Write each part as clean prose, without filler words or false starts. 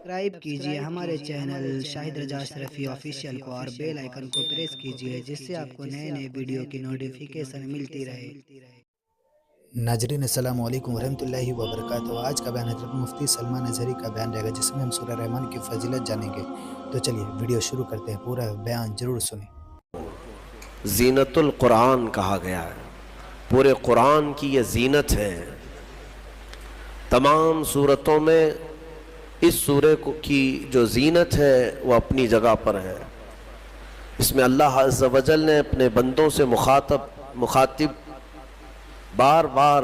Subscribe کیجئے ہمارے channel شاہد رضا اشرفی official کو اور بیل آئیکن کو پریس کیجئے جس سے آپ کو نئے نئے ویڈیو کی نوٹیفیکیشن ملتی رہے۔ ناظرین السلام علیکم ورحمۃ اللہ وبرکاتہ۔ آج کا بیان حضرت مفتی سلمان اظہری کا بیان رہے گا جس میں ہم سورہ رحمان کی فضیلت جانیں گے۔ تو چلیے ویڈیو شروع کرتے ہیں، پورا بیان ضرور سنیں۔ زینت القرآن کہا گیا ہے، پورے قرآن کی یہ زینت ہے۔ تمام صورتوں میں اس سورہ کی جو زینت ہے وہ اپنی جگہ پر ہے۔ اس میں اللہ عز و جل نے اپنے بندوں سے مخاطب بار بار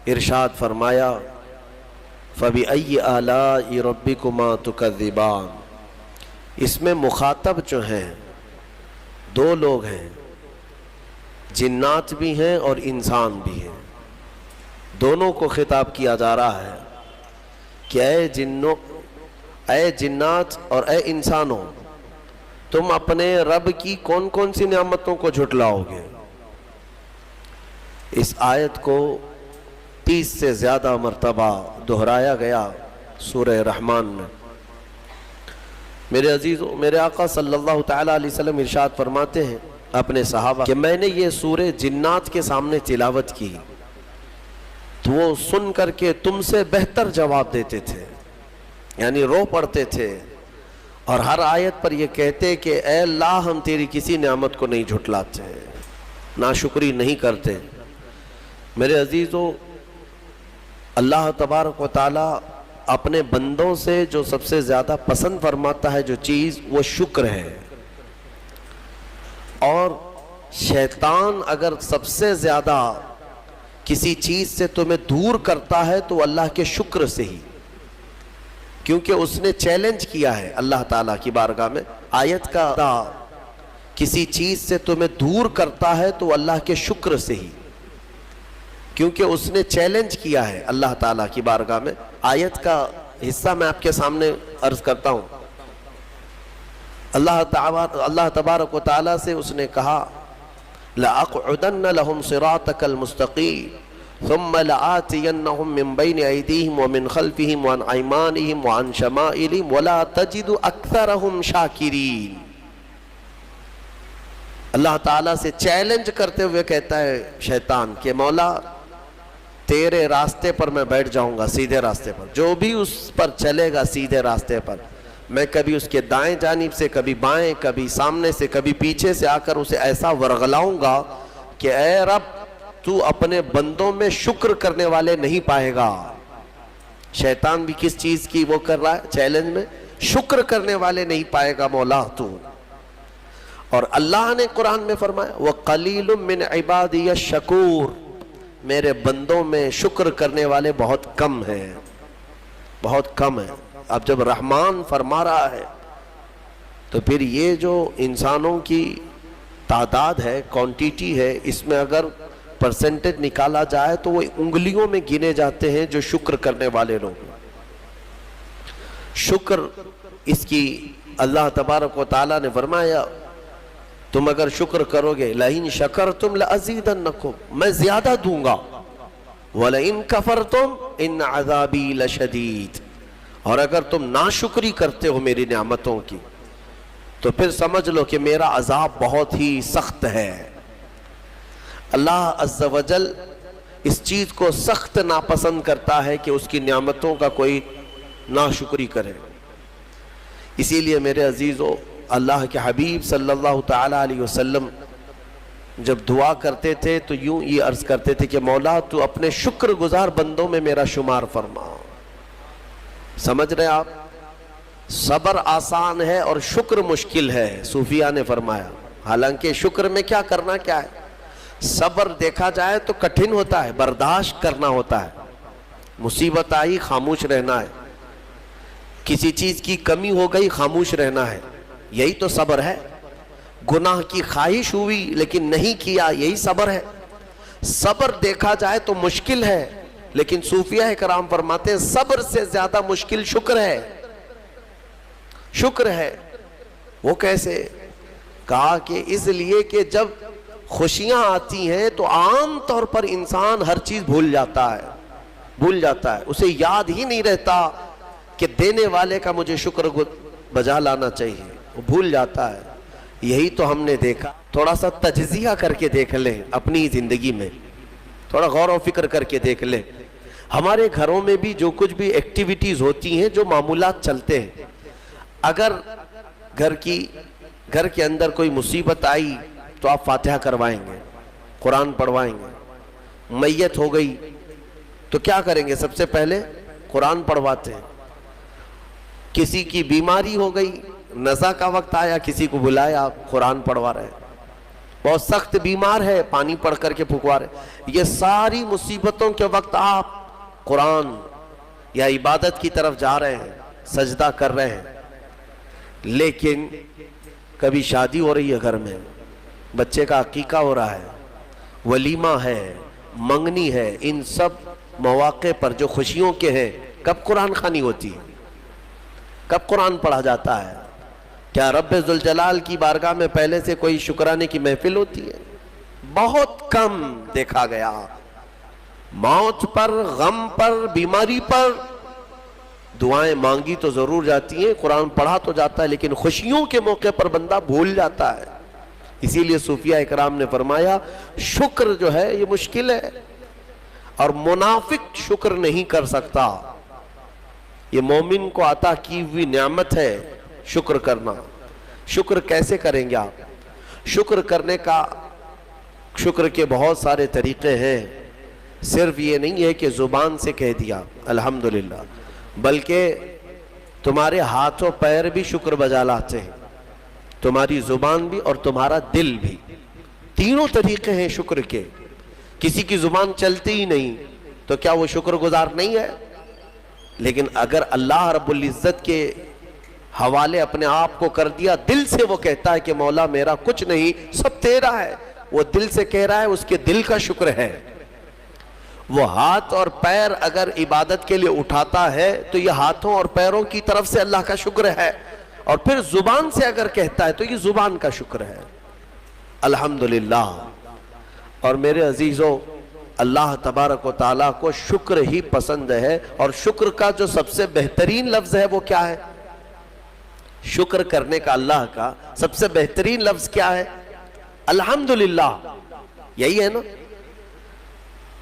ارشاد فرمایا، فَبِأَيِّ آلَاءِ رَبِّكُمَا تُكَذِّبَانِ۔ اس میں مخاطب جو ہیں دو لوگ ہیں، جنات بھی ہیں اور انسان بھی ہیں۔ دونوں کو خطاب کیا جا رہا ہے کہ اے جنات اور اے انسانوں، تم اپنے رب کی کون کون سی نعمتوں کو جھٹلاؤ گے؟ اس آیت کو 30 سے زیادہ مرتبہ دہرایا گیا سورہ رحمان میں۔ میرے عزیزوں، میرے آقا صلی اللہ تعالیٰ علیہ وسلم ارشاد فرماتے ہیں اپنے صحابہ کہ میں نے یہ سورہ جنات کے سامنے تلاوت کی تو وہ سن کر کے تم سے بہتر جواب دیتے تھے، یعنی رو پڑتے تھے اور ہر آیت پر یہ کہتے کہ اے اللہ ہم تیری کسی نعمت کو نہیں جھٹلاتے، ناشکری نہیں کرتے۔ میرے عزیزوں، اللہ تبارک و تعالیٰ اپنے بندوں سے جو سب سے زیادہ پسند فرماتا ہے جو چیز، وہ شکر ہے۔ اور شیطان اگر سب سے زیادہ کسی چیز سے تمہیں دور کرتا ہے تو اللہ کے شکر سے ہی، کیونکہ اس نے چیلنج کیا ہے اللہ تعالیٰ کی بارگاہ میں۔ آیت کا کسی چیز سے تمہیں دور کرتا ہے تو اللہ کے شکر سے ہی، کیونکہ اس نے چیلنج کیا ہے اللہ تعالیٰ کی بارگاہ میں۔ آیت کا حصہ میں آپ کے سامنے عرض کرتا ہوں۔ اللہ تبارک و تعالیٰ سے اس نے کہا، لَأَقْعُدَنَّ لَهُمْ صِرَاطَكَ الْمُسْتَقِيمَ ثُمَّ لَآتِيَنَّهُمْ مِنْ بَيْنِ أَيْدِيهِمْ وَمِنْ خَلْفِهِمْ وَعَنْ أَيْمَانِهِمْ وَعَنْ شَمَائِلِهِمْ وَلَا تَجِدُ أَكْثَرَهُمْ شَاكِرِينَ۔ اللہ تعالیٰ سے چیلنج کرتے ہوئے کہتا ہے شیطان کہ مولا تیرے راستے پر میں بیٹھ جاؤں گا، سیدھے راستے پر، جو بھی اس پر چلے گا سیدھے راستے پر، میں کبھی اس کے دائیں جانب سے، کبھی بائیں، کبھی سامنے سے، کبھی پیچھے سے آ کر اسے ایسا ورغلاؤں گا کہ اے رب تو اپنے بندوں میں شکر کرنے والے نہیں پائے گا۔ شیطان بھی کس چیز کی وہ کر رہا ہے چیلنج میں؟ شکر کرنے والے نہیں پائے گا مولا تو۔ اور اللہ نے قرآن میں فرمایا، وَقَلِيلٌ مِّنْ عِبَادِيَ الشَّكُورُ، میرے بندوں میں شکر کرنے والے بہت کم ہیں، بہت کم ہیں۔ اب جب رحمان فرما رہا ہے تو پھر یہ جو انسانوں کی تعداد ہے، کوانٹیٹی ہے، اس میں اگر پرسنٹیج نکالا جائے تو وہ انگلیوں میں گنے جاتے ہیں جو شکر کرنے والے لوگ۔ شکر اس کی اللہ تبارک و تعالیٰ نے فرمایا تم اگر شکر کرو گے، لَإِن شَكَرْتُمْ لَأَزِيدَنَّكُمْ، میں زیادہ دوں گا، وَلَإِن كَفَرْتُمْ إِنَّ عَذَابِي لَشَدِيدٌ، اور اگر تم ناشکری کرتے ہو میری نعمتوں کی تو پھر سمجھ لو کہ میرا عذاب بہت ہی سخت ہے۔ اللہ عز و جل اس چیز کو سخت ناپسند کرتا ہے کہ اس کی نعمتوں کا کوئی ناشکری کرے۔ اسی لیے میرے عزیزو، اللہ کے حبیب صلی اللہ تعالیٰ علیہ وسلم جب دعا کرتے تھے تو یوں یہ عرض کرتے تھے کہ مولا تو اپنے شکر گزار بندوں میں میرا شمار فرما۔ سمجھ رہے آپ؟ صبر آسان ہے اور شکر مشکل ہے، صوفیہ نے فرمایا۔ حالانکہ شکر میں کیا کرنا کیا ہے؟ صبر دیکھا جائے تو کٹھن ہوتا ہے، برداشت کرنا ہوتا ہے، مصیبت آئی خاموش رہنا ہے، کسی چیز کی کمی ہو گئی خاموش رہنا ہے، یہی تو صبر ہے۔ گناہ کی خواہش ہوئی لیکن نہیں کیا، یہی صبر ہے۔ صبر دیکھا جائے تو مشکل ہے، لیکن صوفیہ کرام فرماتے ہیں صبر سے زیادہ مشکل شکر ہے۔ شکر ہے وہ کیسے؟ کہا کہ اس لیے کہ جب خوشیاں آتی ہیں تو عام طور پر انسان ہر چیز بھول جاتا ہے، اسے یاد ہی نہیں رہتا کہ دینے والے کا مجھے شکر بجا لانا چاہیے، وہ بھول جاتا ہے۔ یہی تو ہم نے دیکھا۔ تھوڑا سا تجزیہ کر کے دیکھ لیں اپنی زندگی میں، تھوڑا غور و فکر کر کے دیکھ لیں۔ ہمارے گھروں میں بھی جو کچھ بھی ایکٹیویٹیز ہوتی ہیں، جو معمولات چلتے ہیں، اگر گھر کے اندر کوئی مصیبت آئی تو آپ فاتحہ کروائیں گے، قرآن پڑھوائیں گے۔ میت ہو گئی تو کیا کریں گے؟ سب سے پہلے قرآن پڑھواتے ہیں۔ کسی کی بیماری ہو گئی، نزا کا وقت آیا، کسی کو بلایا، قرآن پڑھوا رہے ہیں۔ بہت سخت بیمار ہے، پانی پڑھ کر کے پھکوا رہے۔ یہ ساری مصیبتوں کے وقت آپ قرآن یا عبادت کی طرف جا رہے ہیں، سجدہ کر رہے ہیں۔ لیکن کبھی شادی ہو رہی ہے گھر میں، بچے کا عقیقہ ہو رہا ہے، ولیمہ ہے، منگنی ہے، ان سب مواقع پر جو خوشیوں کے ہیں، کب قرآن خوانی ہوتی ہے؟ کب قرآن پڑھا جاتا ہے؟ کیا رب ذوالجلال کی بارگاہ میں پہلے سے کوئی شکرانے کی محفل ہوتی ہے؟ بہت کم دیکھا گیا۔ موت پر، غم پر، بیماری پر دعائیں مانگی تو ضرور جاتی ہیں، قرآن پڑھا تو جاتا ہے، لیکن خوشیوں کے موقع پر بندہ بھول جاتا ہے۔ اسی لیے صوفیاء اکرام نے فرمایا شکر جو ہے یہ مشکل ہے، اور منافق شکر نہیں کر سکتا۔ یہ مومن کو عطا کی ہوئی نعمت ہے شکر کرنا۔ شکر کیسے کریں گے آپ؟ شکر کرنے کا، شکر کے بہت سارے طریقے ہیں۔ صرف یہ نہیں ہے کہ زبان سے کہہ دیا الحمدللہ، بلکہ تمہارے ہاتھ و پیر بھی شکر بجا لاتے ہیں، تمہاری زبان بھی اور تمہارا دل بھی۔ تینوں طریقے ہیں شکر کے۔ کسی کی زبان چلتی ہی نہیں تو کیا وہ شکر گزار نہیں ہے؟ لیکن اگر اللہ رب العزت کے حوالے اپنے آپ کو کر دیا، دل سے وہ کہتا ہے کہ مولا میرا کچھ نہیں، سب تیرا ہے، وہ دل سے کہہ رہا ہے، اس کے دل کا شکر ہے۔ وہ ہاتھ اور پیر اگر عبادت کے لیے اٹھاتا ہے تو یہ ہاتھوں اور پیروں کی طرف سے اللہ کا شکر ہے، اور پھر زبان سے اگر کہتا ہے تو یہ زبان کا شکر ہے۔ الحمدللہ۔ اور میرے عزیزوں، اللہ تبارک و تعالیٰ کو شکر ہی پسند ہے، اور شکر کا جو سب سے بہترین لفظ ہے وہ کیا ہے؟ شکر کرنے کا اللہ کا سب سے بہترین لفظ کیا ہے؟ الحمدللہ۔ یہی ہے نا؟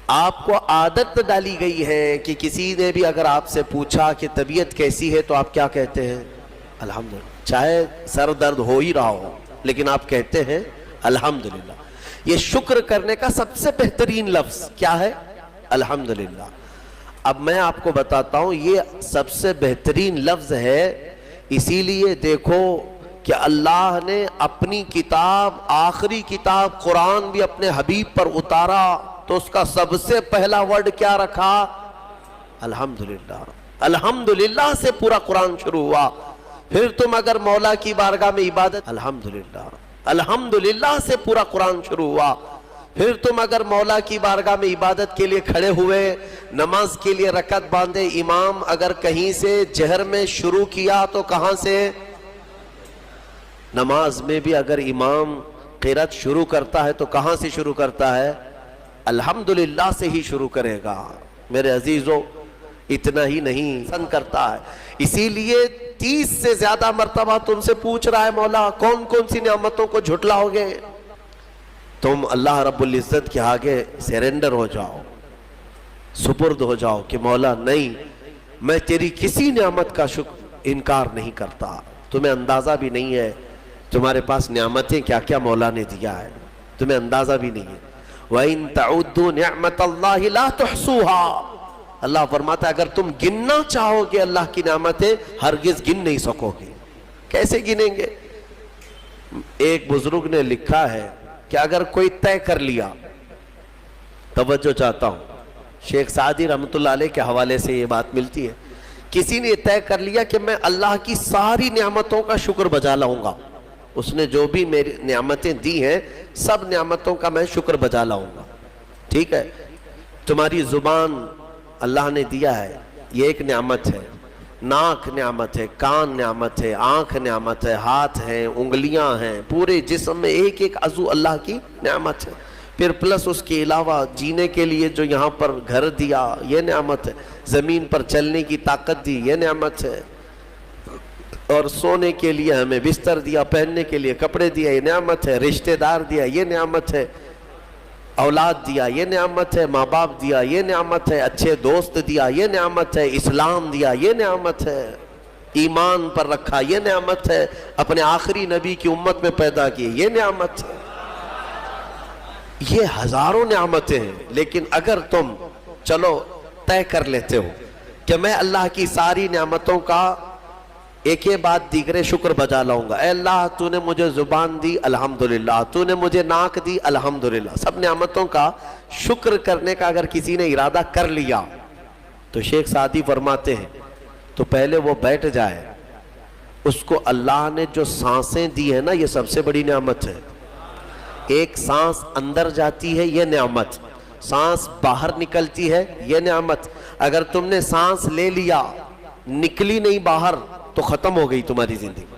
آپ کو عادت ڈالی گئی ہے کہ کسی نے بھی اگر آپ سے پوچھا کہ طبیعت کیسی ہے تو آپ کیا کہتے ہیں؟ الحمدللہ۔ چاہے سر درد ہو ہی رہا ہو لیکن آپ کہتے ہیں الحمدللہ۔ یہ شکر کرنے کا سب سے بہترین لفظ کیا ہے؟ الحمدللہ۔ اب میں آپ کو بتاتا ہوں یہ سب سے بہترین لفظ ہے، اسی لیے دیکھو کہ اللہ نے اپنی کتاب، آخری کتاب قرآن بھی اپنے حبیب پر اتارا تو اس کا سب سے پہلا ورڈ کیا رکھا؟ الحمدللہ۔ الحمدللہ سے پورا قرآن شروع ہوا۔ پھر تم اگر مولا کی بارگاہ میں عبادت، الحمدللہ۔ الحمدللہ سے پورا قرآن شروع ہوا۔ پھر تم اگر مولا کی بارگاہ میں عبادت کے لیے کھڑے ہوئے، نماز کے لیے رکعت باندھے، امام اگر کہیں سے جہر میں شروع کیا تو کہاں سے؟ نماز میں بھی اگر امام قرات شروع کرتا ہے تو کہاں سے شروع کرتا ہے؟ الحمدللہ سے ہی شروع کرے گا۔ میرے عزیزوں، اتنا ہی نہیں پسند کرتا ہے، اسی لیے 30 سے زیادہ مرتبہ تم سے پوچھ رہا ہے مولا کون کون سی نعمتوں کو جھٹلاؤ گے؟ تم اللہ رب العزت کے آگے سیرنڈر ہو جاؤ، سپرد ہو جاؤ کہ مولا نہیں، میں تیری کسی نعمت کا انکار نہیں کرتا۔ تمہیں اندازہ بھی نہیں ہے تمہارے پاس نعمتیں کیا کیا مولا نے دیا ہے، تمہیں اندازہ بھی نہیں ہے۔ وَإِن تَعُدُّوا نِعْمَةَ اللَّهِ لَا تُحْصُوهَا۔ اللہ فرماتا ہے اگر تم گننا چاہو گے اللہ کی نعمتیں، ہرگز گن نہیں سکو گے۔ کیسے گنیں گے؟ ایک بزرگ نے لکھا ہے کہ اگر کوئی طے کر لیا، توجہ چاہتا ہوں، شیخ سعدی رحمت اللہ علیہ کے حوالے سے یہ بات ملتی ہے، کسی نے طے کر لیا کہ میں اللہ کی ساری نعمتوں کا شکر بجا لاؤں گا، اس نے جو بھی میری نعمتیں دی ہیں سب نعمتوں کا میں شکر بجا لاؤں گا۔ ٹھیک ہے، تمہاری زبان اللہ نے دیا ہے، یہ ایک نعمت ہے، ناک نعمت ہے، کان نعمت ہے، آنکھ نعمت ہے، ہاتھ ہیں، انگلیاں ہیں، پورے جسم میں ایک ایک عضو اللہ کی نعمت ہے۔ پھر پلس اس کے علاوہ جینے کے لیے جو یہاں پر گھر دیا یہ نعمت ہے، زمین پر چلنے کی طاقت دی یہ نعمت ہے، اور سونے کے لیے ہمیں بستر دیا، پہننے کے لیے کپڑے دیا یہ نعمت ہے، رشتہ دار دیا یہ نعمت ہے، اولاد دیا یہ نعمت ہے، ماں باپ دیا یہ نعمت ہے، اچھے دوست دیا یہ نعمت ہے، اسلام دیا یہ نعمت ہے، ایمان پر رکھا یہ نعمت ہے، اپنے آخری نبی کی امت میں پیدا کیے یہ نعمت ہے۔ یہ ہزاروں نعمتیں ہیں، لیکن اگر تم چلو طے کر لیتے ہو کہ میں اللہ کی ساری نعمتوں کا ایک بعد دیگرے شکر بجا لاؤں گا، اے اللہ تو نے مجھے زبان دی الحمدللہ، تو نے مجھے ناک دی الحمدللہ، سب نعمتوں کا شکر کرنے کا اگر کسی نے ارادہ کر لیا تو شیخ سعدی فرماتے ہیں تو پہلے وہ بیٹھ جائے، اس کو اللہ نے جو سانسیں دی ہیں نا یہ سب سے بڑی نعمت ہے۔ ایک سانس اندر جاتی ہے یہ نعمت، سانس باہر نکلتی ہے یہ نعمت۔ اگر تم نے سانس لے لیا نکلی نہیں باہر تو ختم ہو گئی تمہاری زندگی،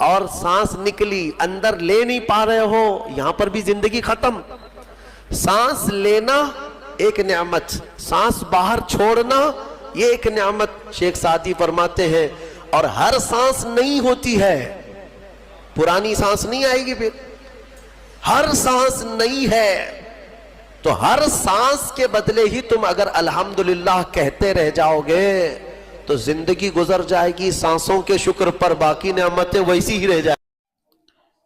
اور سانس نکلی اندر لے نہیں پا رہے ہو یہاں پر بھی زندگی ختم۔ سانس لینا ایک نعمت، سانس باہر چھوڑنا یہ ایک نعمت۔ شیخ سعدی فرماتے ہیں اور ہر سانس نہیں ہوتی ہے، پرانی سانس نہیں آئے گی، پھر ہر سانس نہیں ہے تو ہر سانس کے بدلے ہی تم اگر الحمدللہ کہتے رہ جاؤ گے تو زندگی گزر جائے گی سانسوں کے شکر پر، باقی نعمتیں ویسی ہی رہ جائیں۔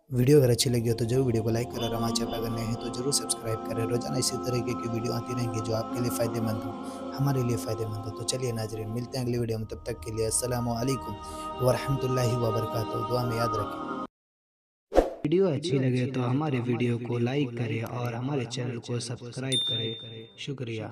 ویڈیو اگر اچھی لگی ہو تو ضرور ویڈیو کو لائک کریں، اور ہمارے چینل پر اگر نئے ہیں تو ضرور سبسکرائب کریں۔ روزانہ اسی طریقے کی ویڈیو آتی رہیں گی جو آپ کے لیے فائدہ مند ہو، ہمارے لیے فائدہ مند ہو۔ تو چلیے ناظرین، ملتے ہیں اگلی ویڈیو میں، تب تک کے لیے السلام علیکم ورحمۃ اللہ وبرکاتہ۔ دعا میں یاد رکھیں۔ ویڈیو اچھی لگے تو ہمارے ویڈیو کو لائک کریں اور ہمارے چینل کو سبسکرائب کریں۔ شکریہ۔